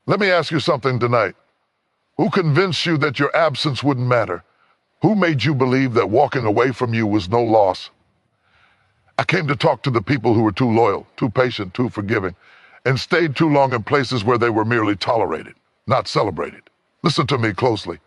Let me ask you something tonight. Who convinced you that your absence wouldn't matter? Who made you believe that walking away from you was no loss? I came to talk to the people who were too loyal, too patient, too forgiving, and stayed too long in places where they were merely tolerated, not celebrated. Listen to me closely.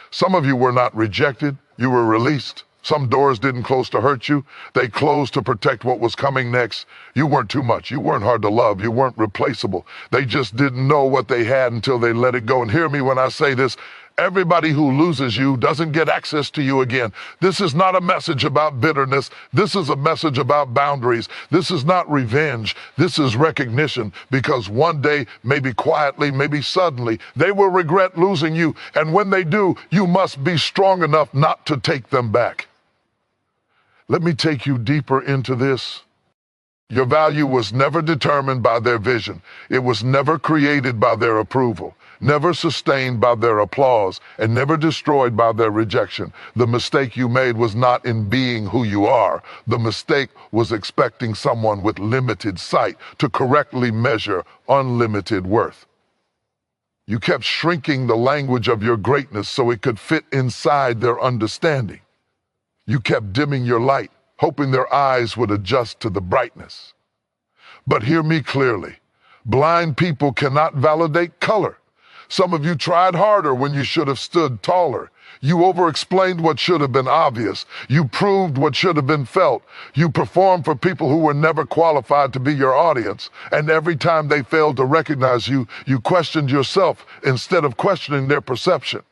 Some of you were not rejected, you were released. Some doors didn't close to hurt you, they closed to protect what was coming next. You weren't too much, you weren't hard to love, you weren't replaceable. They just didn't know what they had until they let it go. And hear me when I say this, everybody who loses you doesn't get access to you again. This is not a message about bitterness. This is a message about boundaries. This is not revenge. This is recognition, because one day, maybe quietly, maybe suddenly, they will regret losing you. And when they do, you must be strong enough not to take them back. Let me take you deeper into this. Your value was never determined by their vision. It was never created by their approval, never sustained by their applause, and never destroyed by their rejection. The mistake you made was not in being who you are. The mistake was expecting someone with limited sight to correctly measure unlimited worth. You kept shrinking the language of your greatness so it could fit inside their understanding. You kept dimming your light, hoping their eyes would adjust to the brightness. But hear me clearly. Blind people cannot validate color. Some of you tried harder when you should have stood taller. You over-explained what should have been obvious. You proved what should have been felt. You performed for people who were never qualified to be your audience. And every time they failed to recognize you, you questioned yourself instead of questioning their perception.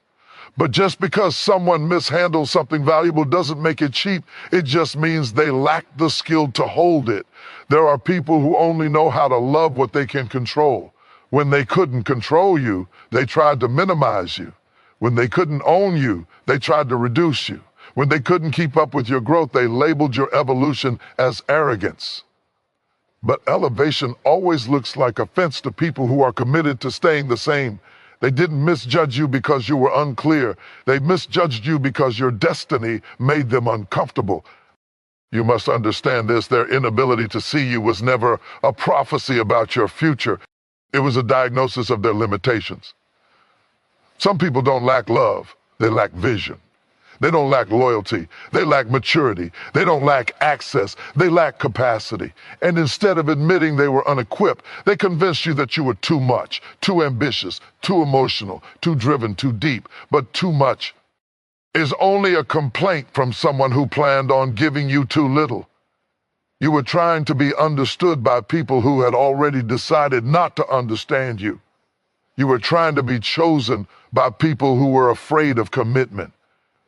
But just because someone mishandles something valuable doesn't make it cheap. It just means they lack the skill to hold it. There are people who only know how to love what they can control. When they couldn't control you, they tried to minimize you. When they couldn't own you, they tried to reduce you. When they couldn't keep up with your growth, they labeled your evolution as arrogance. But elevation always looks like offense to people who are committed to staying the same. They didn't misjudge you because you were unclear. They misjudged you because your destiny made them uncomfortable. You must understand this. Their inability to see you was never a prophecy about your future. It was a diagnosis of their limitations. Some people don't lack love. They lack vision. They don't lack loyalty. They lack maturity. They don't lack access. They lack capacity. And instead of admitting they were unequipped, they convinced you that you were too much, too ambitious, too emotional, too driven, too deep. But too much is only a complaint from someone who planned on giving you too little. You were trying to be understood by people who had already decided not to understand you. You were trying to be chosen by people who were afraid of commitment.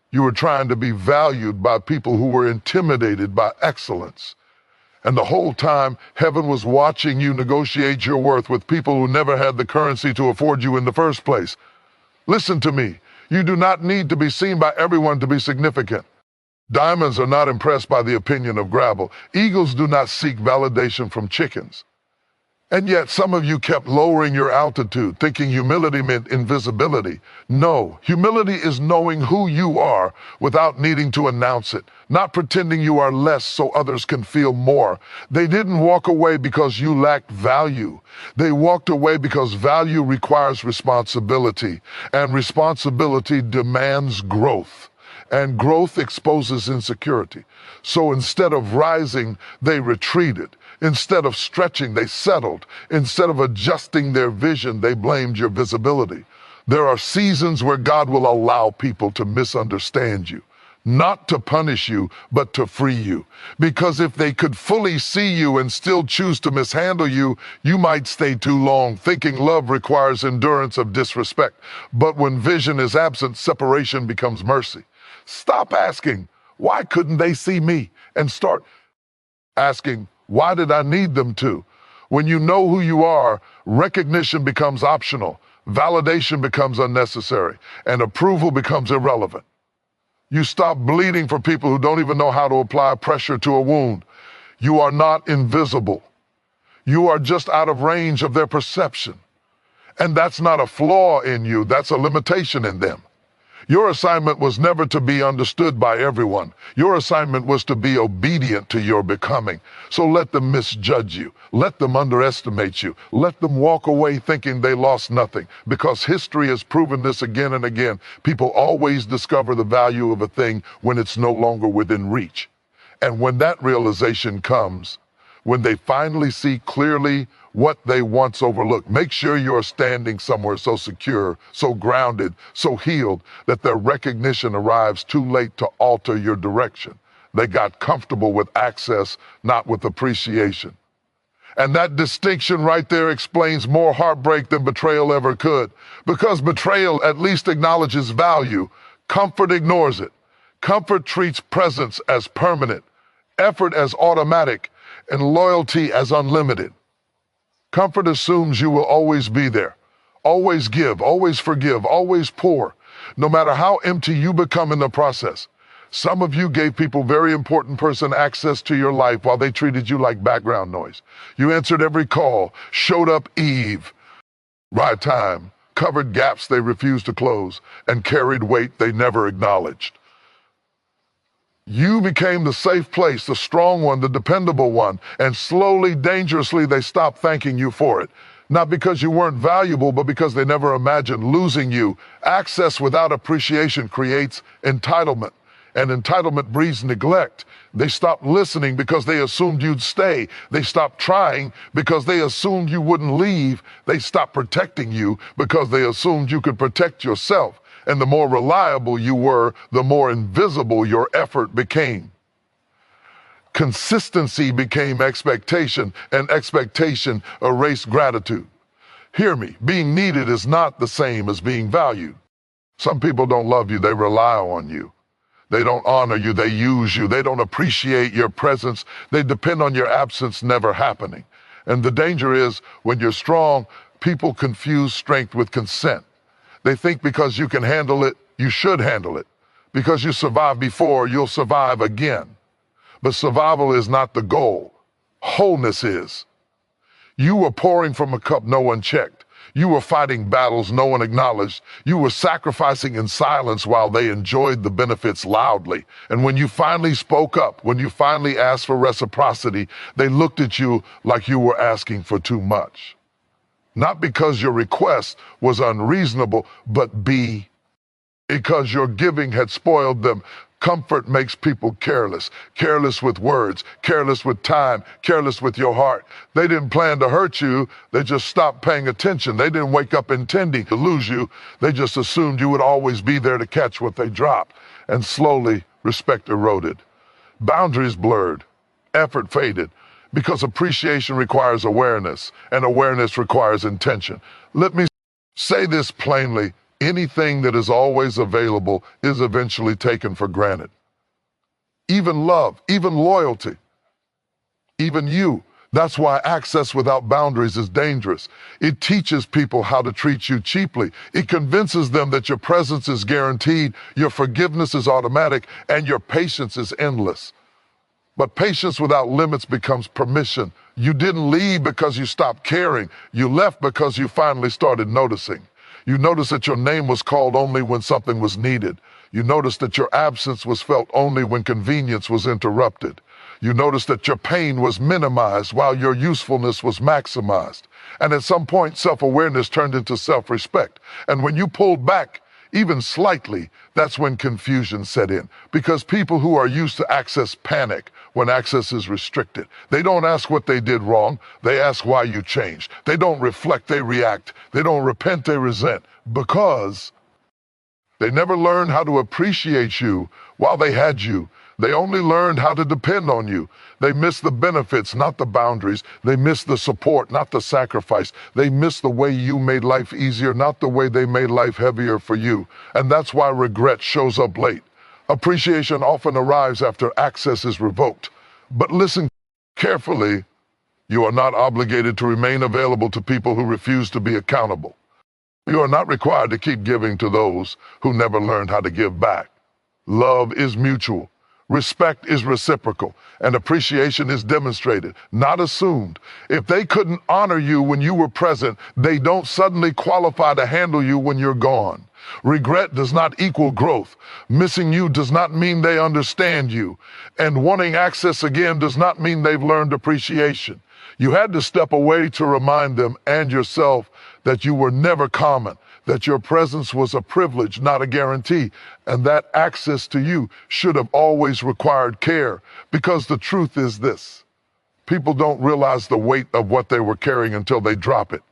You were trying to be valued by people who were intimidated by excellence. And the whole time, heaven was watching you negotiate your worth with people who never had the currency to afford you in the first place. Listen to me. You do not need to be seen by everyone to be significant. Diamonds are not impressed by the opinion of gravel. Eagles do not seek validation from chickens. And yet some of you kept lowering your altitude, thinking humility meant invisibility. No, humility is knowing who you are without needing to announce it, not pretending you are less so others can feel more. They didn't walk away because you lacked value. They walked away because value requires responsibility, and responsibility demands growth. And growth exposes insecurity. So instead of rising, they retreated. Instead of stretching, they settled. Instead of adjusting their vision, they blamed your visibility. There are seasons where God will allow people to misunderstand you, not to punish you, but to free you. Because if they could fully see you and still choose to mishandle you, you might stay too long, thinking love requires endurance of disrespect. But when vision is absent, separation becomes mercy. Stop asking, why couldn't they see me? And start asking, why did I need them to? When you know who you are, recognition becomes optional, validation becomes unnecessary, and approval becomes irrelevant. You stop bleeding for people who don't even know how to apply pressure to a wound. You are not invisible. You are just out of range of their perception. And that's not a flaw in you, that's a limitation in them. Your assignment was never to be understood by everyone. Your assignment was to be obedient to your becoming. So let them misjudge you. Let them underestimate you. Let them walk away thinking they lost nothing. Because history has proven this again and again. People always discover the value of a thing when it's no longer within reach. And when that realization comes, when they finally see clearly what they once overlooked, make sure you're standing somewhere so secure, so grounded, so healed that their recognition arrives too late to alter your direction. They got comfortable with access, not with appreciation. And that distinction right there explains more heartbreak than betrayal ever could. Because betrayal at least acknowledges value. Comfort ignores it. Comfort treats presence as permanent, effort as automatic, and loyalty as unlimited. Comfort assumes you will always be there, always give, always forgive, always pour, no matter how empty you become in the process. Some of you gave people very important person access to your life while they treated you like background noise. You answered every call, showed up right time, covered gaps they refused to close, and carried weight they never acknowledged. You became the safe place, the strong one, the dependable one, and slowly, dangerously, they stopped thanking you for it. Not because you weren't valuable, but because they never imagined losing you. Access without appreciation creates entitlement, and entitlement breeds neglect. They stopped listening because they assumed you'd stay. They stopped trying because they assumed you wouldn't leave. They stopped protecting you because they assumed you could protect yourself. And the more reliable you were, the more invisible your effort became. Consistency became expectation, and expectation erased gratitude. Hear me, being needed is not the same as being valued. Some people don't love you, they rely on you. They don't honor you, they use you. They don't appreciate your presence, they depend on your absence never happening. And the danger is, when you're strong, people confuse strength with consent. They think because you can handle it, you should handle it. Because you survived before, you'll survive again. But survival is not the goal. Wholeness is. You were pouring from a cup no one checked. You were fighting battles no one acknowledged. You were sacrificing in silence while they enjoyed the benefits loudly. And when you finally spoke up, when you finally asked for reciprocity, they looked at you like you were asking for too much. Not because your request was unreasonable, but because your giving had spoiled them. Comfort makes people careless. Careless with words, careless with time, careless with your heart. They didn't plan to hurt you, they just stopped paying attention. They didn't wake up intending to lose you, they just assumed you would always be there to catch what they dropped. And slowly, respect eroded. Boundaries blurred, effort faded. Because appreciation requires awareness, and awareness requires intention. Let me say this plainly. Anything that is always available is eventually taken for granted. Even love, even loyalty, even you. That's why access without boundaries is dangerous. It teaches people how to treat you cheaply. It convinces them that your presence is guaranteed, your forgiveness is automatic, and your patience is endless. But patience without limits becomes permission. You didn't leave because you stopped caring. You left because you finally started noticing. You noticed that your name was called only when something was needed. You noticed that your absence was felt only when convenience was interrupted. You noticed that your pain was minimized while your usefulness was maximized. And at some point, self-awareness turned into self-respect. And when you pulled back, even slightly, that's when confusion set in. Because people who are used to access panic when access is restricted. They don't ask what they did wrong, they ask why you changed. They don't reflect, they react. They don't repent, they resent. Because they never learned how to appreciate you while they had you. They only learned how to depend on you. They missed the benefits, not the boundaries. They missed the support, not the sacrifice. They missed the way you made life easier, not the way they made life heavier for you. And that's why regret shows up late. Appreciation often arrives after access is revoked. But listen carefully, you are not obligated to remain available to people who refuse to be accountable. You are not required to keep giving to those who never learned how to give back. Love is mutual. Respect is reciprocal, and appreciation is demonstrated, not assumed. If they couldn't honor you when you were present, they don't suddenly qualify to handle you when you're gone. Regret does not equal growth. Missing you does not mean they understand you. And wanting access again does not mean they've learned appreciation. You had to step away to remind them and yourself that you were never common, that your presence was a privilege, not a guarantee, and that access to you should have always required care. Because the truth is this: people don't realize the weight of what they were carrying until they drop it.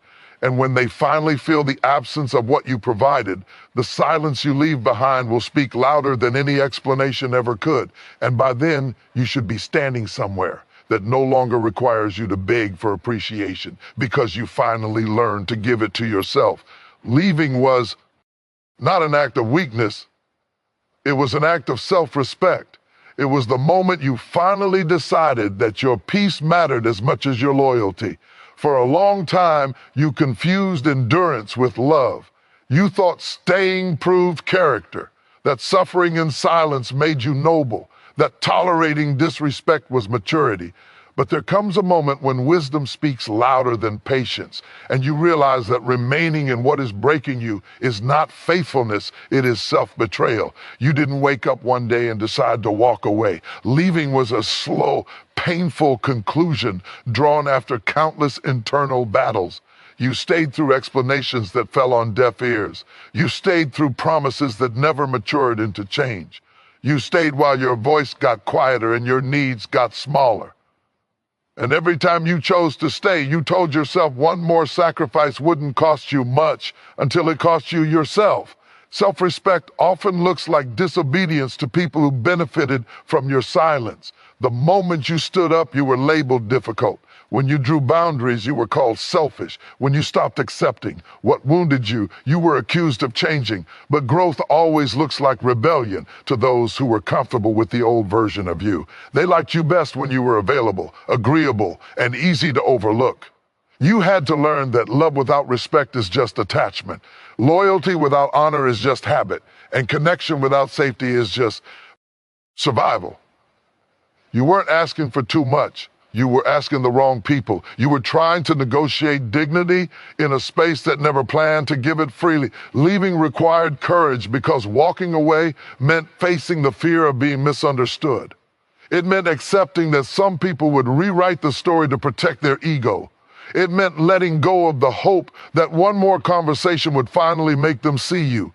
And when they finally feel the absence of what you provided, the silence you leave behind will speak louder than any explanation ever could. And by then, you should be standing somewhere that no longer requires you to beg for appreciation, because you finally learned to give it to yourself. Leaving was not an act of weakness. It was an act of self-respect. It was the moment you finally decided that your peace mattered as much as your loyalty. For a long time, you confused endurance with love. You thought staying proved character, that suffering in silence made you noble, that tolerating disrespect was maturity. But there comes a moment when wisdom speaks louder than patience, and you realize that remaining in what is breaking you is not faithfulness, it is self-betrayal. You didn't wake up one day and decide to walk away. Leaving was a slow, painful conclusion drawn after countless internal battles. You stayed through explanations that fell on deaf ears. You stayed through promises that never matured into change. You stayed while your voice got quieter and your needs got smaller. And every time you chose to stay, you told yourself one more sacrifice wouldn't cost you much until it cost you yourself. Self-respect often looks like disobedience to people who benefited from your silence. The moment you stood up, you were labeled difficult. When you drew boundaries, you were called selfish. When you stopped accepting what wounded you, you were accused of changing. But growth always looks like rebellion to those who were comfortable with the old version of you. They liked you best when you were available, agreeable, and easy to overlook. You had to learn that love without respect is just attachment. Loyalty without honor is just habit. And connection without safety is just survival. You weren't asking for too much. You were asking the wrong people. You were trying to negotiate dignity in a space that never planned to give it freely. Leaving required courage because walking away meant facing the fear of being misunderstood. It meant accepting that some people would rewrite the story to protect their ego. It meant letting go of the hope that one more conversation would finally make them see you.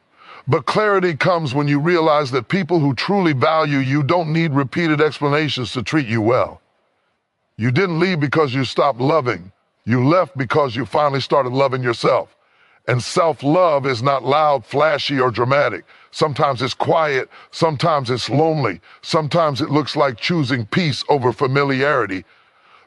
But clarity comes when you realize that people who truly value you don't need repeated explanations to treat you well. You didn't leave because you stopped loving. You left because you finally started loving yourself. And self-love is not loud, flashy, or dramatic. Sometimes it's quiet, sometimes it's lonely, sometimes it looks like choosing peace over familiarity.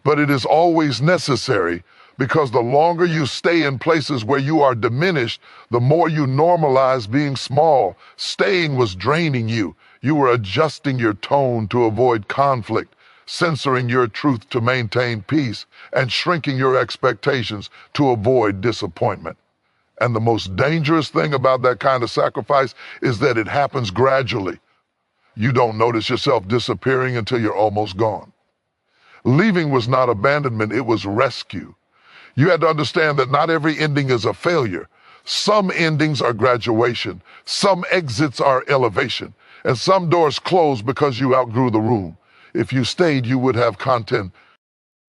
But it is always necessary, because the longer you stay in places where you are diminished, the more you normalize being small. Staying was draining you. You were adjusting your tone to avoid conflict, censoring your truth to maintain peace, and shrinking your expectations to avoid disappointment. And the most dangerous thing about that kind of sacrifice is that it happens gradually. You don't notice yourself disappearing until you're almost gone. Leaving was not abandonment, it was rescue. You had to understand that not every ending is a failure. Some endings are graduation, some exits are elevation, and some doors close because you outgrew the room. If you stayed, you would have content.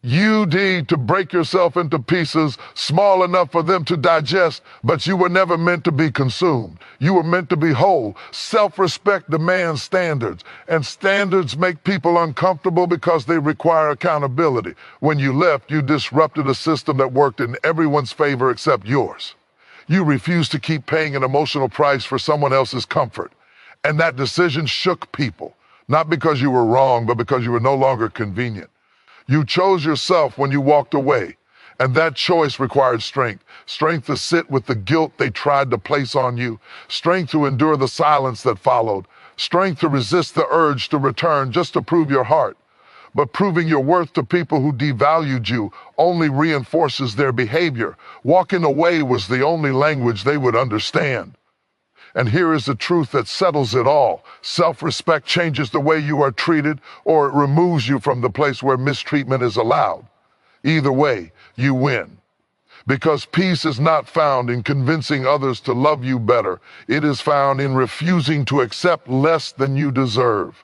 You need to break yourself into pieces small enough for them to digest, but you were never meant to be consumed. You were meant to be whole. Self-respect demands standards, and standards make people uncomfortable because they require accountability. When you left, you disrupted a system that worked in everyone's favor except yours. You refused to keep paying an emotional price for someone else's comfort, and that decision shook people, not because you were wrong, but because you were no longer convenient. You chose yourself when you walked away, and that choice required strength. Strength to sit with the guilt they tried to place on you. Strength to endure the silence that followed. Strength to resist the urge to return just to prove your heart. But proving your worth to people who devalued you only reinforces their behavior. Walking away was the only language they would understand. And here is the truth that settles it all. Self-respect changes the way you are treated, or it removes you from the place where mistreatment is allowed. Either way, you win. Because peace is not found in convincing others to love you better. It is found in refusing to accept less than you deserve.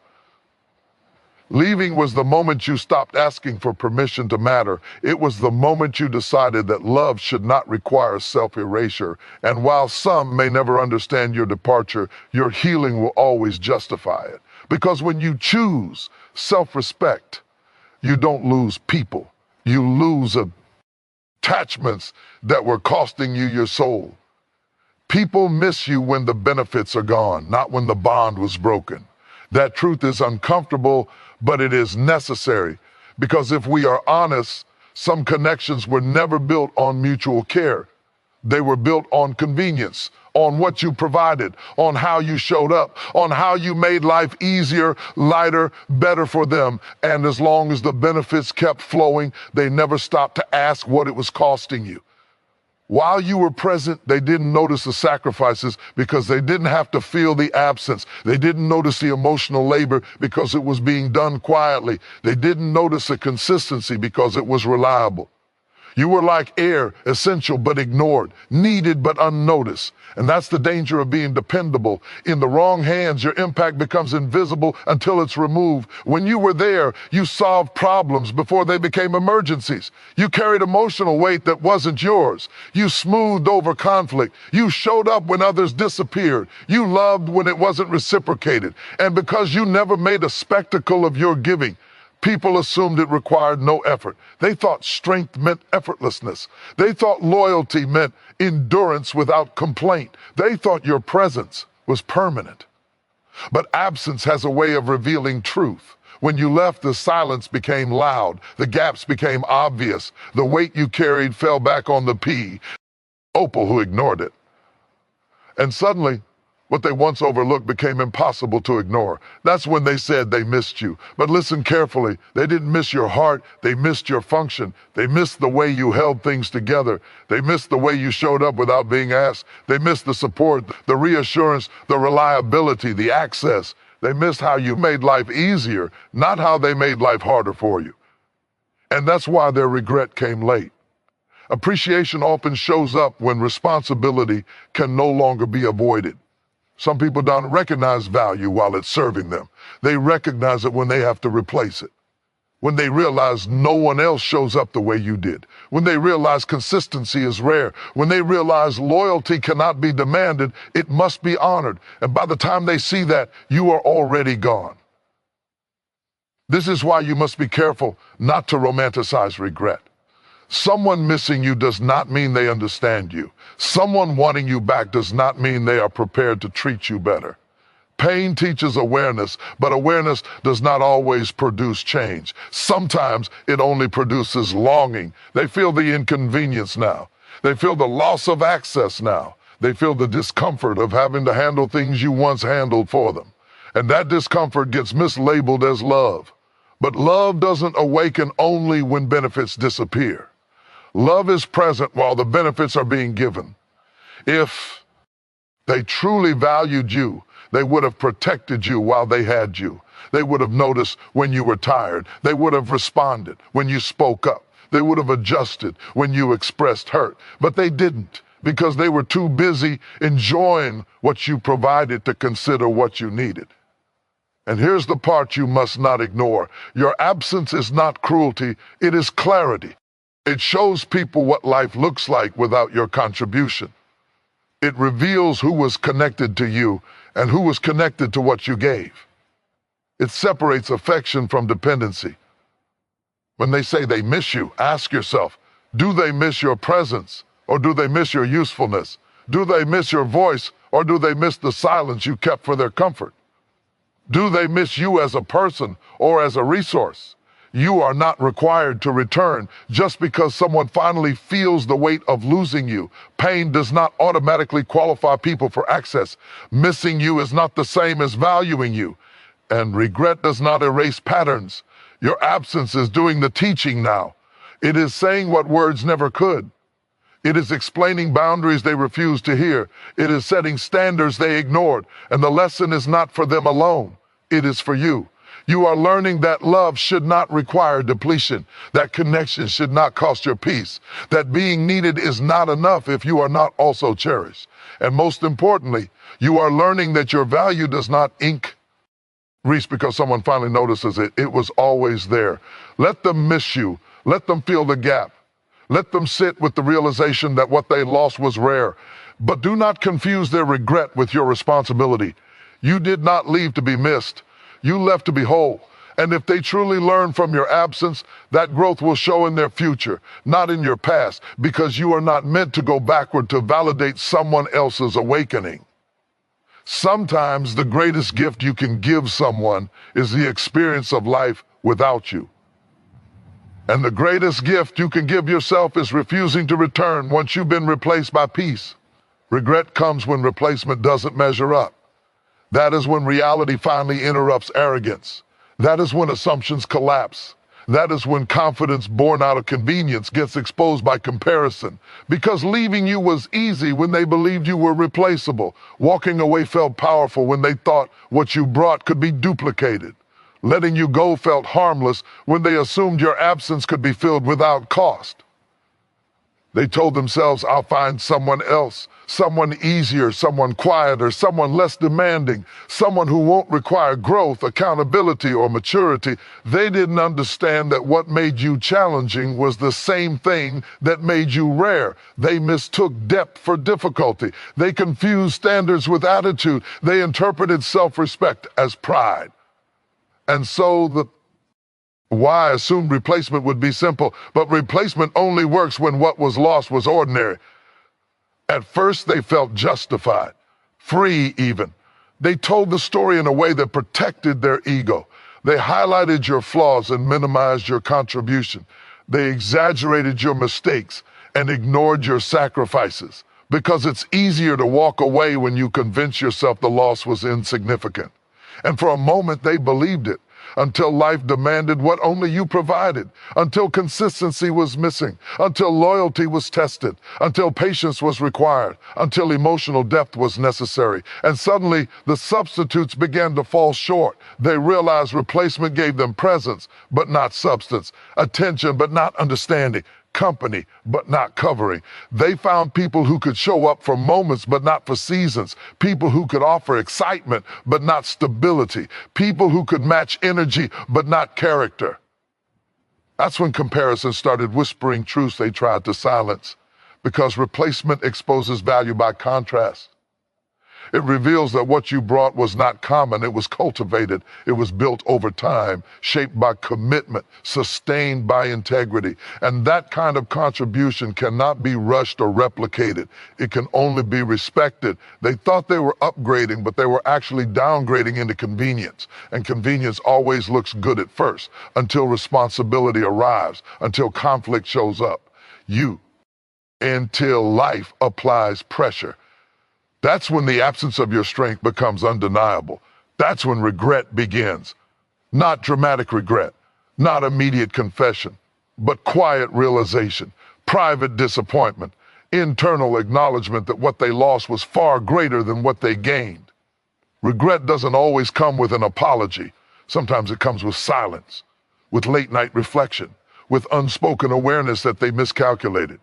Leaving was the moment you stopped asking for permission to matter. It was the moment you decided that love should not require self-erasure. And while some may never understand your departure, your healing will always justify it. Because when you choose self-respect, you don't lose people. You lose attachments that were costing you your soul. People miss you when the benefits are gone, not when the bond was broken. That truth is uncomfortable, but it is necessary, because if we are honest, some connections were never built on mutual care. They were built on convenience, on what you provided, on how you showed up, on how you made life easier, lighter, better for them. And as long as the benefits kept flowing, they never stopped to ask what it was costing you. While you were present, they didn't notice the sacrifices because they didn't have to feel the absence. They didn't notice the emotional labor because it was being done quietly. They didn't notice the consistency because it was reliable. You were like air, essential but ignored, needed but unnoticed. And that's the danger of being dependable. In the wrong hands, your impact becomes invisible until it's removed. When you were there, you solved problems before they became emergencies. You carried emotional weight that wasn't yours. You smoothed over conflict. You showed up when others disappeared. You loved when it wasn't reciprocated. And because you never made a spectacle of your giving, people assumed it required no effort. They thought strength meant effortlessness. They thought loyalty meant endurance without complaint. They thought your presence was permanent. But absence has a way of revealing truth. When you left, the silence became loud. The gaps became obvious. The weight you carried fell back on the opal who ignored it. And suddenly, what they once overlooked became impossible to ignore. That's when they said they missed you. But listen carefully. They didn't miss your heart. They missed your function. They missed the way you held things together. They missed the way you showed up without being asked. They missed the support, the reassurance, the reliability, the access. They missed how you made life easier, not how they made life harder for you. And that's why their regret came late. Appreciation often shows up when responsibility can no longer be avoided. Some people don't recognize value while it's serving them. They recognize it when they have to replace it. When they realize no one else shows up the way you did. When they realize consistency is rare. When they realize loyalty cannot be demanded, it must be honored. And by the time they see that, you are already gone. This is why you must be careful not to romanticize regret. Someone missing you does not mean they understand you. Someone wanting you back does not mean they are prepared to treat you better. Pain teaches awareness, but awareness does not always produce change. Sometimes it only produces longing. They feel the inconvenience now. They feel the loss of access now. They feel the discomfort of having to handle things you once handled for them. And that discomfort gets mislabeled as love. But love doesn't awaken only when benefits disappear. Love is present while the benefits are being given. If they truly valued you, they would have protected you while they had you. They would have noticed when you were tired. They would have responded when you spoke up. They would have adjusted when you expressed hurt. But they didn't, because they were too busy enjoying what you provided to consider what you needed. And here's the part you must not ignore. Your absence is not cruelty, it is clarity. It shows people what life looks like without your contribution. It reveals who was connected to you and who was connected to what you gave. It separates affection from dependency. When they say they miss you, ask yourself, do they miss your presence or do they miss your usefulness? Do they miss your voice or do they miss the silence you kept for their comfort? Do they miss you as a person or as a resource? You are not required to return just because someone finally feels the weight of losing you. Pain does not automatically qualify people for access. Missing you is not the same as valuing you. And regret does not erase patterns. Your absence is doing the teaching now. It is saying what words never could. It is explaining boundaries they refused to hear. It is setting standards they ignored. And the lesson is not for them alone. It is for you. You are learning that love should not require depletion, that connection should not cost your peace, that being needed is not enough if you are not also cherished. And most importantly, you are learning that your value does not increase because someone finally notices it. It was always there. Let them miss you. Let them feel the gap. Let them sit with the realization that what they lost was rare. But do not confuse their regret with your responsibility. You did not leave to be missed. You left to be whole. And if they truly learn from your absence, that growth will show in their future, not in your past, because you are not meant to go backward to validate someone else's awakening. Sometimes the greatest gift you can give someone is the experience of life without you. And the greatest gift you can give yourself is refusing to return once you've been replaced by peace. Regret comes when replacement doesn't measure up. That is when reality finally interrupts arrogance. That is when assumptions collapse. That is when confidence born out of convenience gets exposed by comparison. Because leaving you was easy when they believed you were replaceable. Walking away felt powerful when they thought what you brought could be duplicated. Letting you go felt harmless when they assumed your absence could be filled without cost. They told themselves, I'll find someone else, someone easier, someone quieter, someone less demanding, someone who won't require growth, accountability, or maturity. They didn't understand that what made you challenging was the same thing that made you rare. They mistook depth for difficulty. They confused standards with attitude. They interpreted self-respect as pride. And so the why assumed replacement would be simple, but replacement only works when what was lost was ordinary. At first, they felt justified, free even. They told the story in a way that protected their ego. They highlighted your flaws and minimized your contribution. They exaggerated your mistakes and ignored your sacrifices, because it's easier to walk away when you convince yourself the loss was insignificant. And for a moment, they believed it. Until life demanded what only you provided, until consistency was missing, until loyalty was tested, until patience was required, until emotional depth was necessary. And suddenly, the substitutes began to fall short. They realized replacement gave them presence, but not substance, attention, but not understanding, company, but not covering. They found people who could show up for moments, but not for seasons. People who could offer excitement, but not stability. People who could match energy, but not character. That's when comparison started whispering truths they tried to silence, because replacement exposes value by contrast. It reveals that what you brought was not common. It was cultivated. It was built over time, shaped by commitment, sustained by integrity. And that kind of contribution cannot be rushed or replicated. It can only be respected. They thought they were upgrading, but they were actually downgrading into convenience. And convenience always looks good at first, until responsibility arrives, until conflict shows up. Until life applies pressure. That's when the absence of your strength becomes undeniable. That's when regret begins. Not dramatic regret, not immediate confession, but quiet realization, private disappointment, internal acknowledgement that what they lost was far greater than what they gained. Regret doesn't always come with an apology. Sometimes it comes with silence, with late-night reflection, with unspoken awareness that they miscalculated.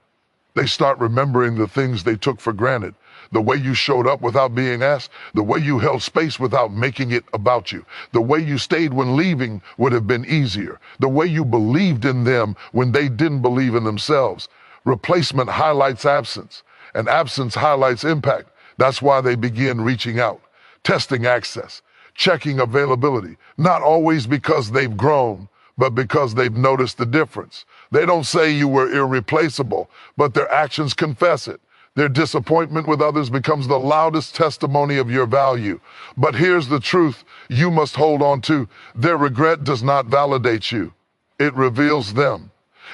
They start remembering the things they took for granted, the way you showed up without being asked, the way you held space without making it about you, the way you stayed when leaving would have been easier, the way you believed in them when they didn't believe in themselves. Replacement highlights absence, and absence highlights impact. That's why they begin reaching out, testing access, checking availability, not always because they've grown, but because they've noticed the difference. They don't say you were irreplaceable, but their actions confess it. Their disappointment with others becomes the loudest testimony of your value. But here's the truth you must hold on to. Their regret does not validate you. It reveals them.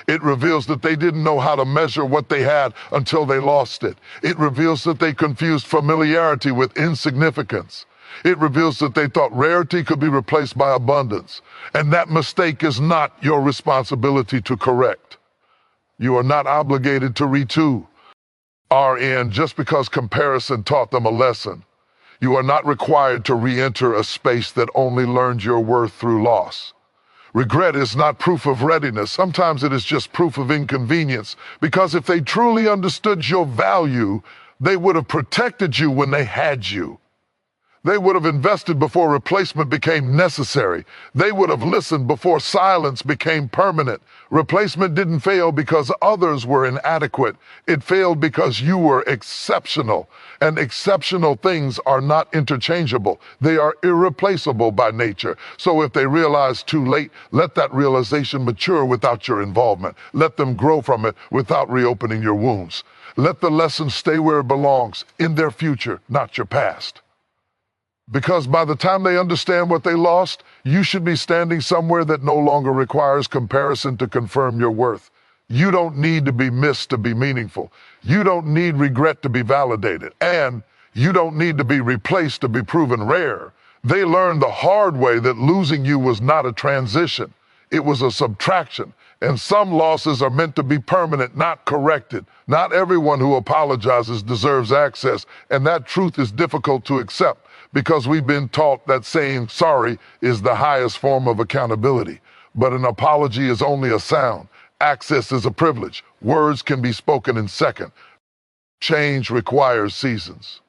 It reveals that they didn't know how to measure what they had until they lost it. It reveals that they confused familiarity with insignificance. It reveals that they thought rarity could be replaced by abundance. And that mistake is not your responsibility to correct. You are not obligated to retool. are in just because comparison taught them a lesson. You are not required to re-enter a space that only learned your worth through loss. Regret is not proof of readiness. Sometimes it is just proof of inconvenience, because if they truly understood your value, they would have protected you when they had you. They would have invested before replacement became necessary. They would have listened before silence became permanent. Replacement didn't fail because others were inadequate. It failed because you were exceptional. And exceptional things are not interchangeable. They are irreplaceable by nature. So if they realize too late, let that realization mature without your involvement. Let them grow from it without reopening your wounds. Let the lesson stay where it belongs, in their future, not your past. Because by the time they understand what they lost, you should be standing somewhere that no longer requires comparison to confirm your worth. You don't need to be missed to be meaningful. You don't need regret to be validated. And you don't need to be replaced to be proven rare. They learned the hard way that losing you was not a transition. It was a subtraction. And some losses are meant to be permanent, not corrected. Not everyone who apologizes deserves access, and that truth is difficult to accept, because we've been taught that saying sorry is the highest form of accountability. But an apology is only a sound. Access is a privilege. Words can be spoken in seconds. Change requires seasons.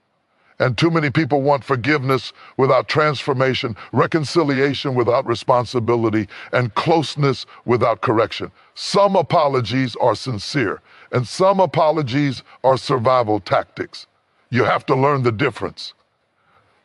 And too many people want forgiveness without transformation, reconciliation without responsibility, and closeness without correction. Some apologies are sincere, and some apologies are survival tactics. You have to learn the difference.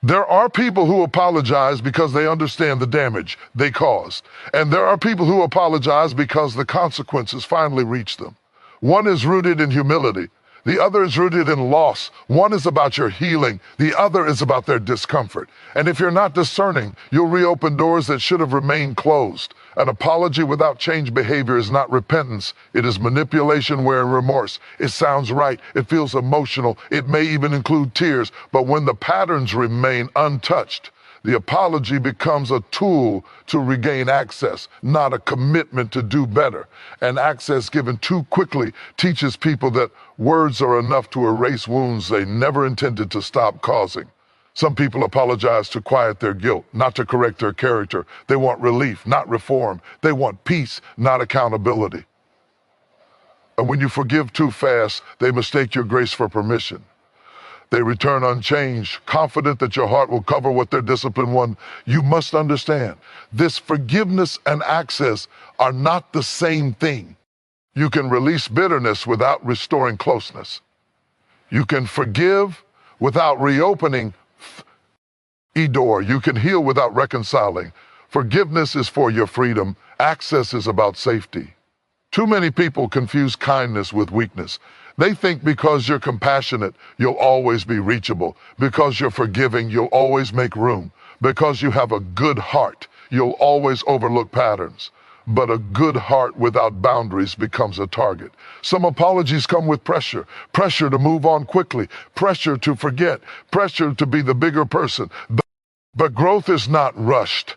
There are people who apologize because they understand the damage they caused. And there are people who apologize because the consequences finally reach them. One is rooted in humility. The other is rooted in loss. One is about your healing. The other is about their discomfort. And if you're not discerning, you'll reopen doors that should have remained closed. An apology without changed behavior is not repentance. It is manipulation wearing remorse. It sounds right. It feels emotional. It may even include tears. But when the patterns remain untouched, the apology becomes a tool to regain access, not a commitment to do better. And access given too quickly teaches people that words are enough to erase wounds they never intended to stop causing. Some people apologize to quiet their guilt, not to correct their character. They want relief, not reform. They want peace, not accountability. And when you forgive too fast, they mistake your grace for permission. They return unchanged, confident that your heart will cover what their discipline won. You must understand, this forgiveness and access are not the same thing. You can release bitterness without restoring closeness. You can forgive without reopening a door. You can heal without reconciling. Forgiveness is for your freedom. Access is about safety. Too many people confuse kindness with weakness. They think because you're compassionate, you'll always be reachable. Because you're forgiving, you'll always make room. Because you have a good heart, you'll always overlook patterns. But a good heart without boundaries becomes a target. Some apologies come with pressure. Pressure to move on quickly. Pressure to forget. Pressure to be the bigger person. But growth is not rushed.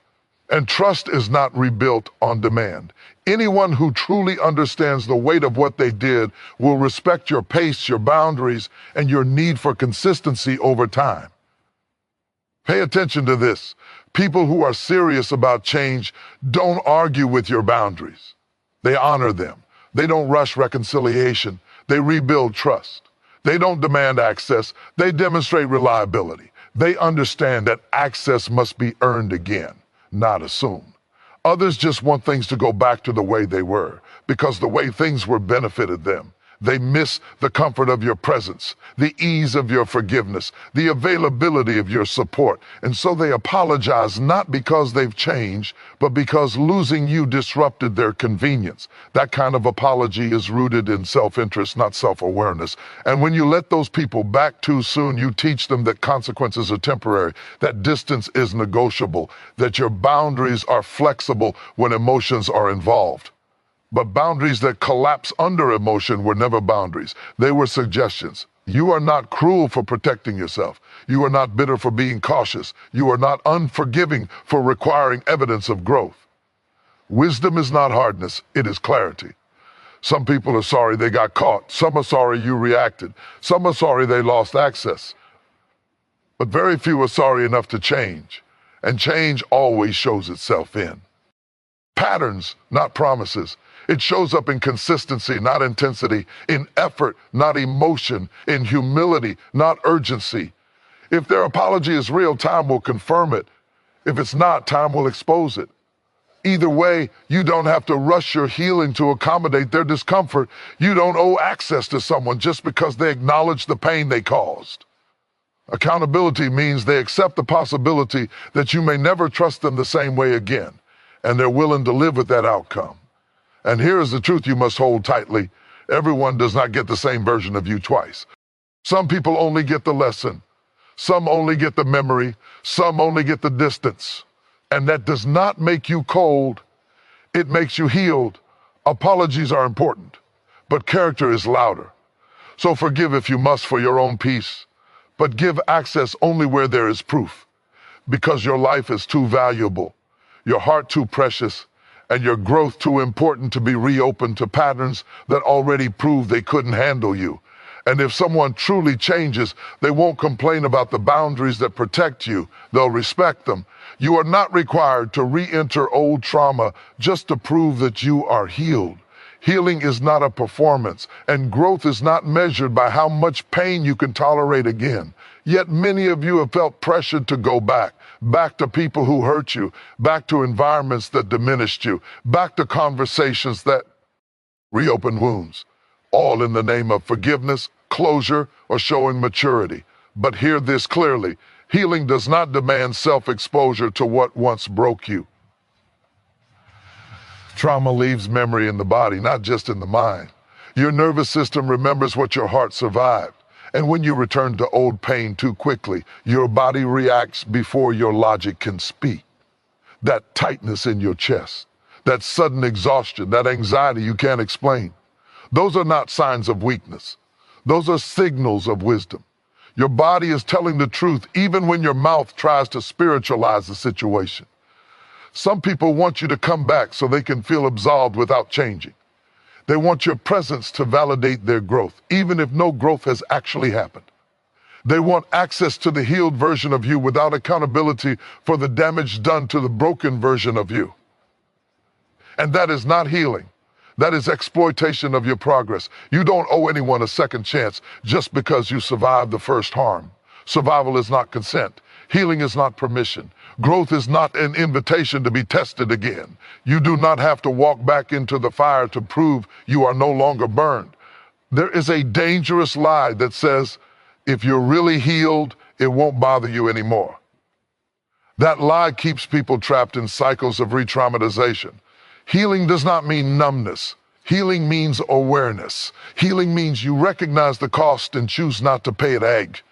And trust is not rebuilt on demand. Anyone who truly understands the weight of what they did will respect your pace, your boundaries, and your need for consistency over time. Pay attention to this. People who are serious about change don't argue with your boundaries. They honor them. They don't rush reconciliation. They rebuild trust. They don't demand access. They demonstrate reliability. They understand that access must be earned again, not assumed. Others just want things to go back to the way they were, because the way things were benefited them. They miss the comfort of your presence, the ease of your forgiveness, the availability of your support. And so they apologize not because they've changed, but because losing you disrupted their convenience. That kind of apology is rooted in self-interest, not self-awareness. And when you let those people back too soon, you teach them that consequences are temporary, that distance is negotiable, that your boundaries are flexible when emotions are involved. But boundaries that collapse under emotion were never boundaries. They were suggestions. You are not cruel for protecting yourself. You are not bitter for being cautious. You are not unforgiving for requiring evidence of growth. Wisdom is not hardness, it is clarity. Some people are sorry they got caught. Some are sorry you reacted. Some are sorry they lost access. But very few are sorry enough to change. And change always shows itself in patterns, not promises. It shows up in consistency, not intensity, in effort, not emotion, in humility, not urgency. If their apology is real, time will confirm it. If it's not, time will expose it. Either way, you don't have to rush your healing to accommodate their discomfort. You don't owe access to someone just because they acknowledge the pain they caused. Accountability means they accept the possibility that you may never trust them the same way again, and they're willing to live with that outcome. And here is the truth you must hold tightly. Everyone does not get the same version of you twice. Some people only get the lesson. Some only get the memory. Some only get the distance. And that does not make you cold. It makes you healed. Apologies are important, but character is louder. So forgive if you must for your own peace, but give access only where there is proof, because your life is too valuable, your heart too precious, and your growth too important to be reopened to patterns that already proved they couldn't handle you. And if someone truly changes, they won't complain about the boundaries that protect you. They'll respect them. You are not required to re-enter old trauma just to prove that you are healed. Healing is not a performance, and growth is not measured by how much pain you can tolerate again. Yet many of you have felt pressured to go back to people who hurt you, back to environments that diminished you, back to conversations that reopen wounds, all in the name of forgiveness, closure, or showing maturity. But hear this clearly: healing does not demand self-exposure to what once broke you. Trauma leaves memory in the body, not just in the mind. Your nervous system remembers what your heart survived. And when you return to old pain too quickly, your body reacts before your logic can speak. That tightness in your chest, that sudden exhaustion, that anxiety you can't explain, those are not signs of weakness. Those are signals of wisdom. Your body is telling the truth even when your mouth tries to spiritualize the situation. Some people want you to come back so they can feel absolved without changing. They want your presence to validate their growth, even if no growth has actually happened. They want access to the healed version of you without accountability for the damage done to the broken version of you. And that is not healing. That is exploitation of your progress. You don't owe anyone a second chance just because you survived the first harm. Survival is not consent. Healing is not permission. Growth is not an invitation to be tested again. You do not have to walk back into the fire to prove you are no longer burned. There is a dangerous lie that says, if you're really healed, it won't bother you anymore. That lie keeps people trapped in cycles of re-traumatization. Healing does not mean numbness. Healing means awareness. Healing means you recognize the cost and choose not to pay it.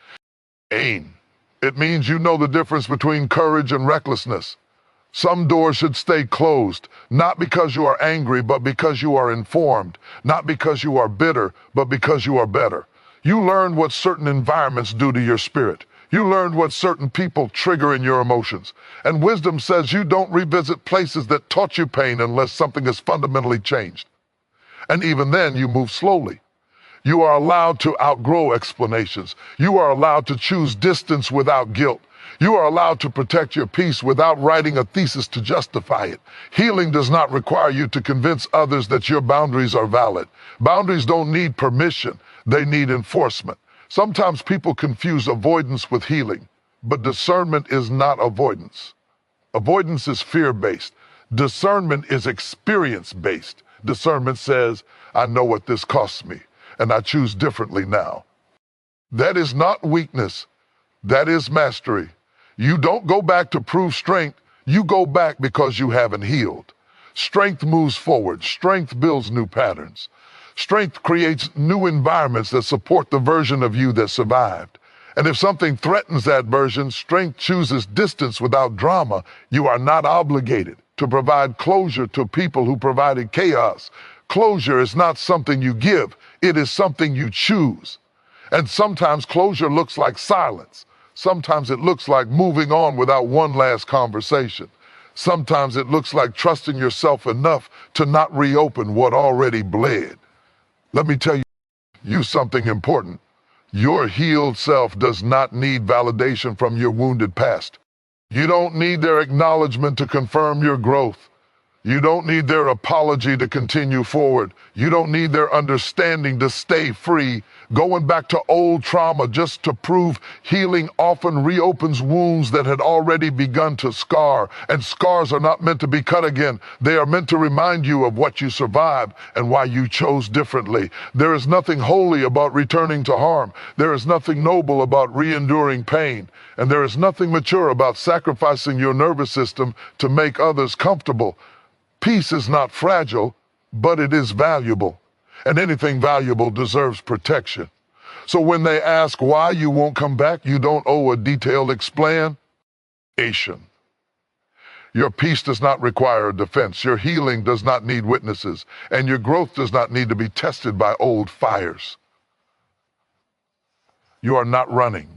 It means you know the difference between courage and recklessness. Some doors should stay closed, not because you are angry, but because you are informed, not because you are bitter, but because you are better. You learned what certain environments do to your spirit. You learned what certain people trigger in your emotions. And wisdom says you don't revisit places that taught you pain unless something has fundamentally changed. And even then, you move slowly. You are allowed to outgrow explanations. You are allowed to choose distance without guilt. You are allowed to protect your peace without writing a thesis to justify it. Healing does not require you to convince others that your boundaries are valid. Boundaries don't need permission. They need enforcement. Sometimes people confuse avoidance with healing, but discernment is not avoidance. Avoidance is fear-based. Discernment is experience-based. Discernment says, I know what this costs me, and I choose differently now. That is not weakness. That is mastery. You don't go back to prove strength. You go back because you haven't healed. Strength moves forward. Strength builds new patterns. Strength creates new environments that support the version of you that survived. And if something threatens that version, strength chooses distance without drama. You are not obligated to provide closure to people who provided chaos. Closure is not something you give. It is something you choose. And sometimes closure looks like silence. Sometimes it looks like moving on without one last conversation. Sometimes it looks like trusting yourself enough to not reopen what already bled. Let me tell you something important. Your healed self does not need validation from your wounded past. You don't need their acknowledgement to confirm your growth. You don't need their apology to continue forward. You don't need their understanding to stay free. Going back to old trauma just to prove healing often reopens wounds that had already begun to scar. And scars are not meant to be cut again. They are meant to remind you of what you survived and why you chose differently. There is nothing holy about returning to harm. There is nothing noble about re-enduring pain. And there is nothing mature about sacrificing your nervous system to make others comfortable. Peace is not fragile, but it is valuable. And anything valuable deserves protection. So when they ask why you won't come back, you don't owe a detailed explanation. Your peace does not require a defense. Your healing does not need witnesses. And your growth does not need to be tested by old fires. You are not running.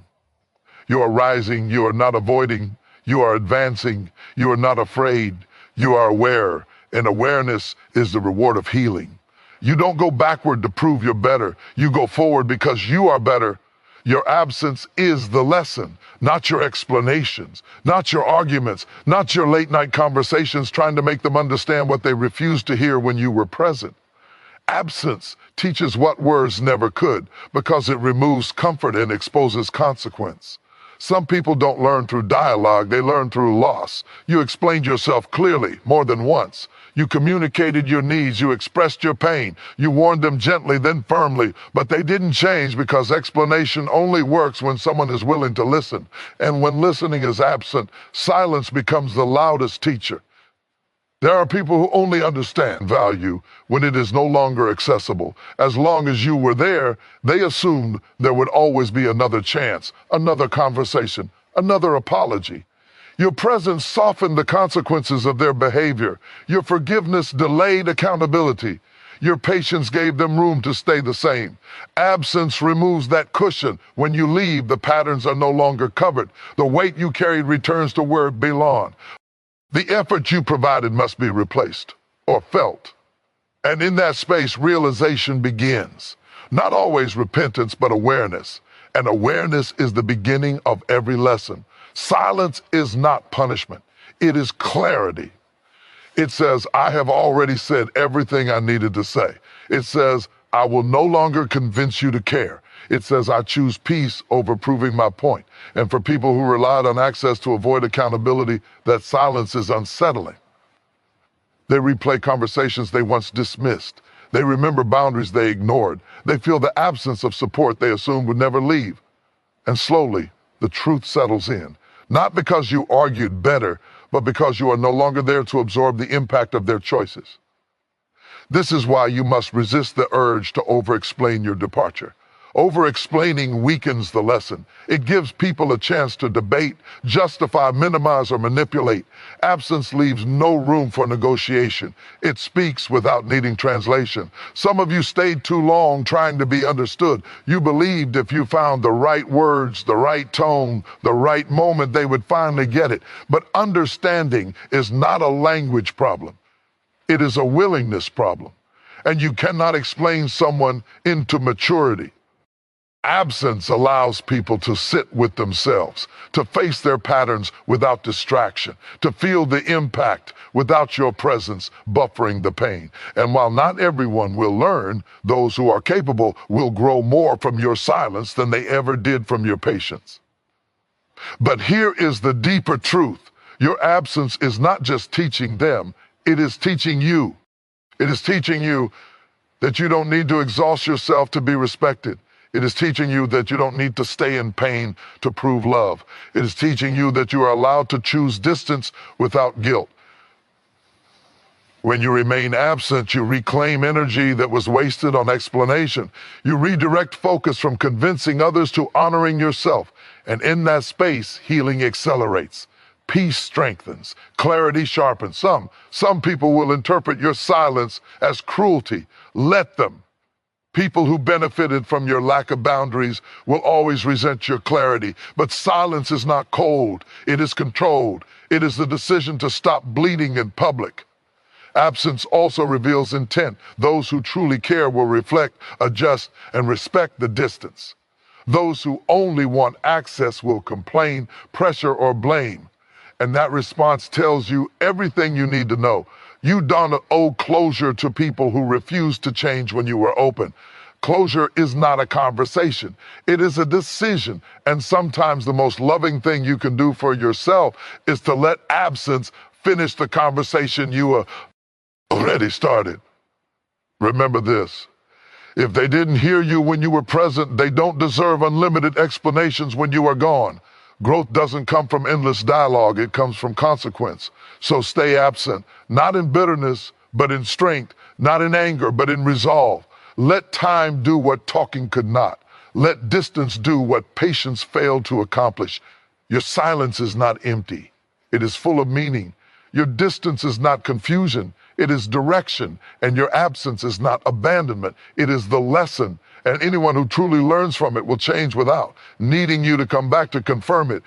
You are rising. You are not avoiding. You are advancing. You are not afraid. You are aware. And awareness is the reward of healing. You don't go backward to prove you're better. You go forward because you are better. Your absence is the lesson, not your explanations, not your arguments, not your late night conversations trying to make them understand what they refused to hear when you were present. Absence teaches what words never could because it removes comfort and exposes consequence. Some people don't learn through dialogue, they learn through loss. You explained yourself clearly more than once. You communicated your needs, you expressed your pain. You warned them gently, then firmly, but they didn't change because explanation only works when someone is willing to listen. And when listening is absent, silence becomes the loudest teacher. There are people who only understand value when it is no longer accessible. As long as you were there, they assumed there would always be another chance, another conversation, another apology. Your presence softened the consequences of their behavior. Your forgiveness delayed accountability. Your patience gave them room to stay the same. Absence removes that cushion. When you leave, the patterns are no longer covered. The weight you carried returns to where it belonged. The effort you provided must be replaced or felt. And in that space, realization begins. Not always repentance, but awareness. And awareness is the beginning of every lesson. Silence is not punishment. It is clarity. It says, I have already said everything I needed to say. It says, I will no longer convince you to care. It says, I choose peace over proving my point. And for people who relied on access to avoid accountability, that silence is unsettling. They replay conversations they once dismissed. They remember boundaries they ignored. They feel the absence of support they assumed would never leave. And slowly, the truth settles in. Not because you argued better, but because you are no longer there to absorb the impact of their choices. This is why you must resist the urge to over-explain your departure. Over-explaining weakens the lesson. It gives people a chance to debate, justify, minimize, or manipulate. Absence leaves no room for negotiation. It speaks without needing translation. Some of you stayed too long trying to be understood. You believed if you found the right words, the right tone, the right moment, they would finally get it. But understanding is not a language problem. It is a willingness problem. And you cannot explain someone into maturity. Absence allows people to sit with themselves, to face their patterns without distraction, to feel the impact without your presence buffering the pain. And while not everyone will learn, those who are capable will grow more from your silence than they ever did from your patience. But here is the deeper truth. Your absence is not just teaching them, it is teaching you. It is teaching you that you don't need to exhaust yourself to be respected. It is teaching you that you don't need to stay in pain to prove love. It is teaching you that you are allowed to choose distance without guilt. When you remain absent, you reclaim energy that was wasted on explanation. You redirect focus from convincing others to honoring yourself. And in that space, healing accelerates. Peace strengthens. Clarity sharpens. Some people will interpret your silence as cruelty. Let them. People who benefited from your lack of boundaries will always resent your clarity. But silence is not cold. It is controlled. It is the decision to stop bleeding in public. Absence also reveals intent. Those who truly care will reflect, adjust, and respect the distance. Those who only want access will complain, pressure, or blame. And that response tells you everything you need to know. You don't owe closure to people who refuse to change when you were open. Closure is not a conversation. It is a decision. And sometimes the most loving thing you can do for yourself is to let absence finish the conversation you already started. Remember this. If they didn't hear you when you were present, they don't deserve unlimited explanations when you are gone. Growth doesn't come from endless dialogue, it comes from consequence. So stay absent, not in bitterness, but in strength, not in anger, but in resolve. Let time do what talking could not. Let distance do what patience failed to accomplish. Your silence is not empty, it is full of meaning. Your distance is not confusion, it is direction. And your absence is not abandonment, it is the lesson. And anyone who truly learns from it will change without needing you to come back to confirm it.